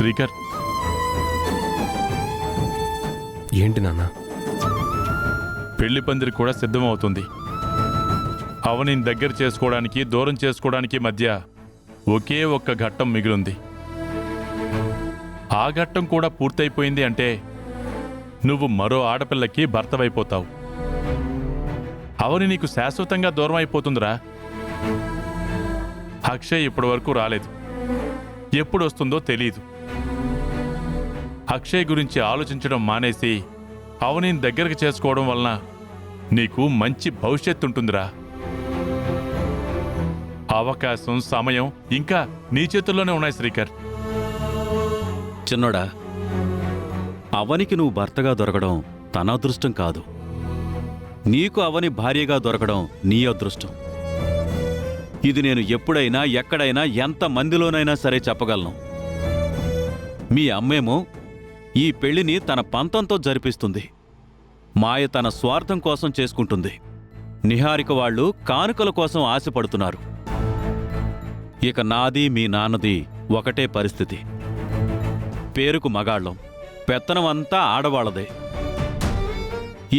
శ్రీకర్, ఏంటి నాన్న? పెళ్లి పందిరి కూడా సిద్ధమవుతుంది. అవనిని దగ్గర చేసుకోవడానికి దూరం చేసుకోవడానికి మధ్య ఒకే ఒక్క ఘట్టం మిగిలింది. ఆ ఘట్టం కూడా పూర్తయిపోయింది అంటే నువ్వు మరో ఆడపిల్లకి భర్తవైపోతావు. అవని నీకు శాశ్వతంగా దూరం అయిపోతుందిరా. అక్షయ్ ఇప్పటి వరకు రాలేదు, ఎప్పుడు వస్తుందో తెలీదు. అక్షయ్ గురించి ఆలోచించడం మానేసి అవనిని దగ్గరకు చేసుకోవడం వలన నీకు మంచి భవిష్యత్తు ఉంటుందిరా. అవకాశం, సమయం ఇంకా నీ చేతుల్లోనే ఉన్నాయి శ్రీకర్. చిన్నోడా, అవనికి నువ్వు భర్తగా దొరకడం తన అదృష్టం కాదు, నీకు అవని భార్యగా దొరకడం నీ అదృష్టం. ఇది నేను ఎప్పుడైనా ఎక్కడైనా ఎంత మందిలోనైనా సరే చెప్పగలను. మీ అమ్మేమో ఈ పెళ్లిని తన పంతంతో జరిపిస్తుంది, మాయ తన స్వార్థం కోసం చేసుకుంటుంది, నిహారిక వాళ్ళు కానుకల కోసం ఆశపడుతున్నారు. ఇక నాది మీ నాన్నది ఒకటే పరిస్థితి. పేరుకు మగాళ్ళం, పెత్తనం అంతా ఆడవాళ్లదే.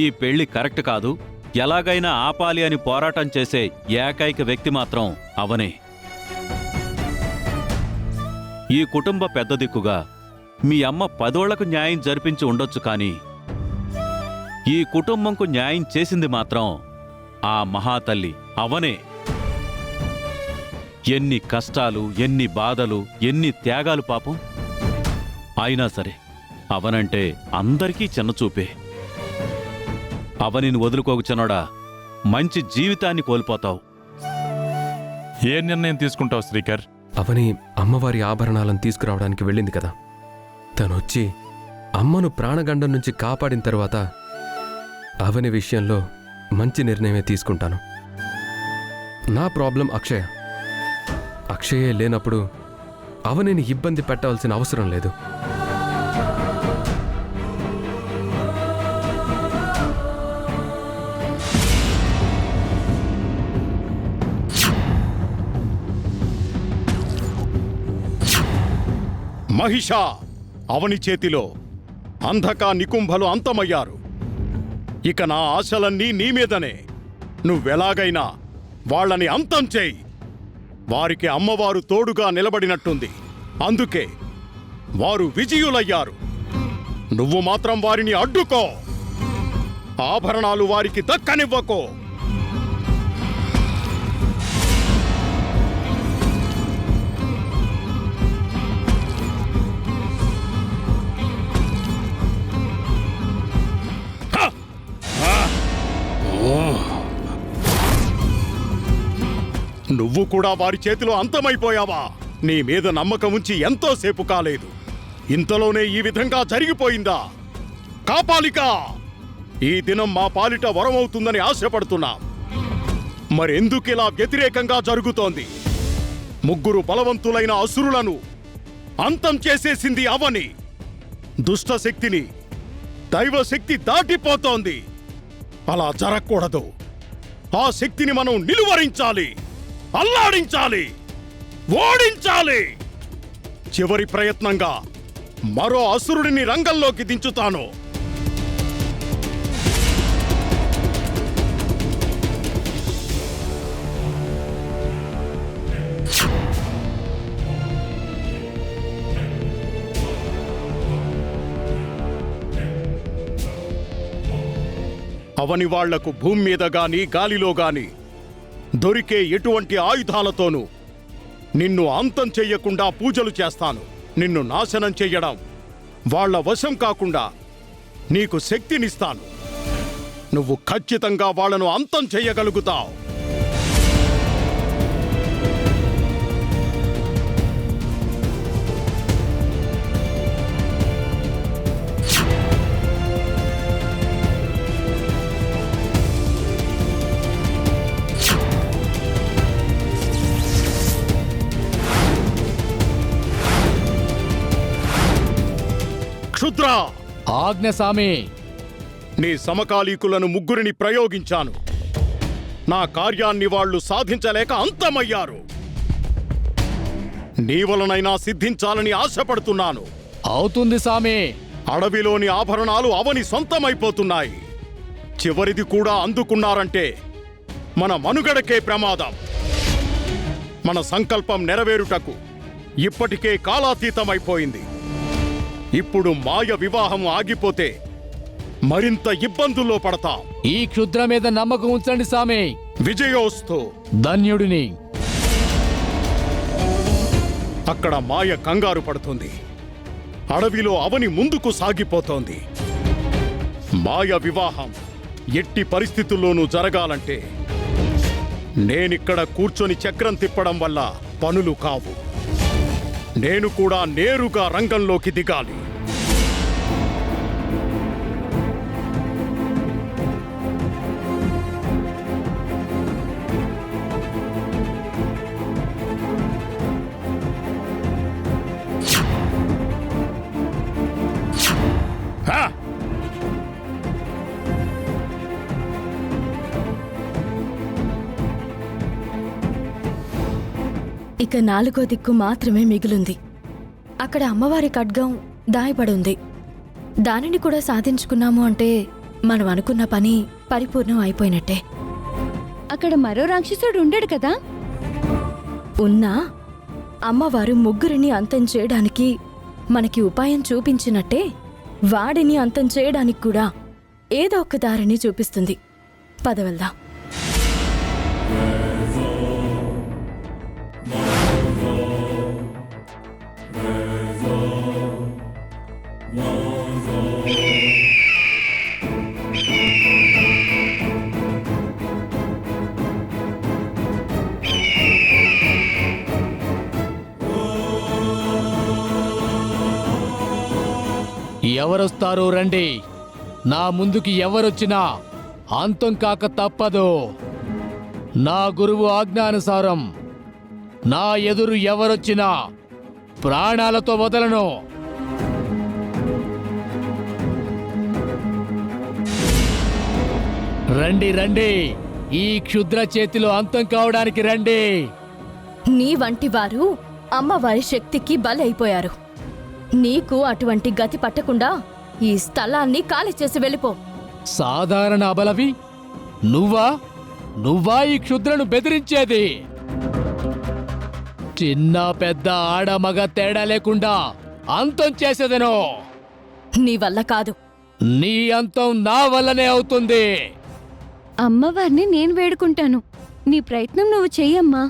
ఈ పెళ్లి కరెక్ట్ కాదు, ఎలాగైనా ఆపాలి అని పోరాటం చేసే ఏకైక వ్యక్తి మాత్రం అవనే. ఈ కుటుంబ పెద్ద దిక్కుగా మీ అమ్మ 10 ఏళ్లకు న్యాయం జరిపించి ఉండొచ్చు, కానీ ఈ కుటుంబంకు న్యాయం చేసింది మాత్రం ఆ మహాతల్లి అవనే. ఎన్ని కష్టాలు, ఎన్ని బాధలు, ఎన్ని త్యాగాలు పాపం. అయినా సరే అవనంటే అందరికీ చిన్నచూపే. అవనిని వదులుకోకు చిన్నోడా, మంచి జీవితాన్ని కోల్పోతావు. ఏ నిర్ణయం తీసుకుంటావు శ్రీకర్? అవని అమ్మవారి ఆభరణాలను తీసుకురావడానికి వెళ్ళింది కదా, తనొచ్చి అమ్మను ప్రాణగండం నుంచి కాపాడిన తర్వాత అవని విషయంలో మంచి నిర్ణయమే తీసుకుంటాను. నా ప్రాబ్లం అక్షయ. అక్షయే లేనప్పుడు అవనిని ఇబ్బంది పెట్టవలసిన అవసరం లేదు. మహిషా, అవని చేతిలో అంధక నికుంభలు అంతమయ్యారు. ఇక నా ఆశలన్నీ నీ మీదనే. నువ్వెలాగైనా వాళ్ళని అంతం చేయి. వారికి అమ్మవారు తోడుగా నిలబడినట్టుంది, అందుకే వారు విజయులయ్యారు. నువ్వు మాత్రం వారిని అడ్డుకో, ఆభరణాలు వారికి దక్కనివ్వకో. నువ్వు కూడా వారి చేతిలో అంతమైపోయావా? నీ మీద నమ్మకం ఉంచి ఎంతోసేపు కాలేదు, ఇంతలోనే ఈ విధంగా జరిగిపోయిందా? కాపాలిక, ఈ దినం మా పాలిట వరమవుతుందని ఆశపడుతున్నా. మరెందుకిలా వ్యతిరేకంగా జరుగుతోంది? 3 బలవంతులైన అసురులను అంతం చేసేసింది అవని. దుష్టశక్తిని దైవశక్తి దాటిపోతోంది. అలా జరగకూడదు. ఆ శక్తిని మనం నిలువరించాలి, అల్లాడించాలి, ఓడించాలి. చివరి ప్రయత్నంగా మరో అసురుడిని రంగంలోకి దించుతాను. అవని వాళ్లకు భూమి మీద గాని గాలిలో గాని దొరికే ఎటువంటి ఆయుధాలతోనూ నిన్ను అంతం చెయ్యకుండా పూజలు చేస్తాను. నిన్ను నాశనం చెయ్యడం, వాళ్ల వశం కాకుండా నీకు శక్తినిస్తాను. నువ్వు ఖచ్చితంగా వాళ్లను అంతం చెయ్యగలుగుతావు. క్షుద్ర, ఆజ్ఞ స్వామి. నీ సమకాలీకులను 3 ప్రయోగించాను. నా కార్యాన్ని వాళ్ళు సాధించలేక అంతమయ్యారు. నీ వలనైనా సిద్ధించాలని ఆశపడుతున్నాను. అవుతుంది సామి. అడవిలోని ఆభరణాలు అవని సొంతమైపోతున్నాయి. చివరిది కూడా అందుకున్నారంటే మన మనుగడకే ప్రమాదం. మన సంకల్పం నెరవేరుటకు ఇప్పటికే కాలాతీతమైపోయింది. ఇప్పుడు మాయ వివాహం ఆగిపోతే మరింత ఇబ్బందుల్లో పడతాం. ఈ క్షుద్ర మీద నమ్మకం ఉంచండి సామి. విజయోస్తు. ధన్యుడిని. అక్కడ మాయ కంగారు పడుతుంది. అడవిలో అవని ముందుకు సాగిపోతోంది. మాయ వివాహం ఎట్టి పరిస్థితుల్లోనూ జరగాలంటే నేనిక్కడ కూర్చొని చక్రం తిప్పడం వల్ల పనులు కావు. నేను కూడా నేరుగా రంగంలోకి దిగాలి. హా! ఇక 4వ దిక్కు మాత్రమే మిగిలింది. అక్కడ అమ్మవారి ఖడ్గం దాయపడుంది. దానిని కూడా సాధించుకున్నాము అంటే మనం అనుకున్న పని పరిపూర్ణం అయిపోయినట్టే. అక్కడ మరో రాక్షసుడు ఉండడు కదా? ఉన్నా అమ్మవారు ముగ్గురిని అంతం చేయడానికి మనకి ఉపాయం చూపించినట్టే వాడిని అంతం చేయడానికి కూడా ఏదో ఒక దారిని చూపిస్తుంది. పదవెళ్దాం. ఎవరొస్తారో రండి. నా ముందుకి ఎవరొచ్చినా అంతం కాక తప్పదు. నా గురువు ఆజ్ఞానుసారం నా ఎదురు ఎవరొచ్చినా ప్రాణాలతో వదలను. రండి రండి, ఈ క్షుద్ర చేతిలో అంతం కావడానికి రండి. నీ వంటి వారు అమ్మవారి శక్తికి బలైపోయారు. నీకు అటువంటి గతి పట్టకుండా ఈ స్థలాన్ని ఖాళీ చేసి వెళ్ళిపో. సాధారణ అబలవి నువ్వా ఈ క్షుద్రను బెదిరించేది? చిన్న పెద్ద ఆడ మగ తేడా లేకుండా అంతం చేసేదను. నీ వల్ల కాదు. నీ అంతం నా వల్లనే అవుతుంది. అమ్మవారిని నేను వేడుకుంటాను. నీ ప్రయత్నం నువ్వు చెయ్యమ్మా.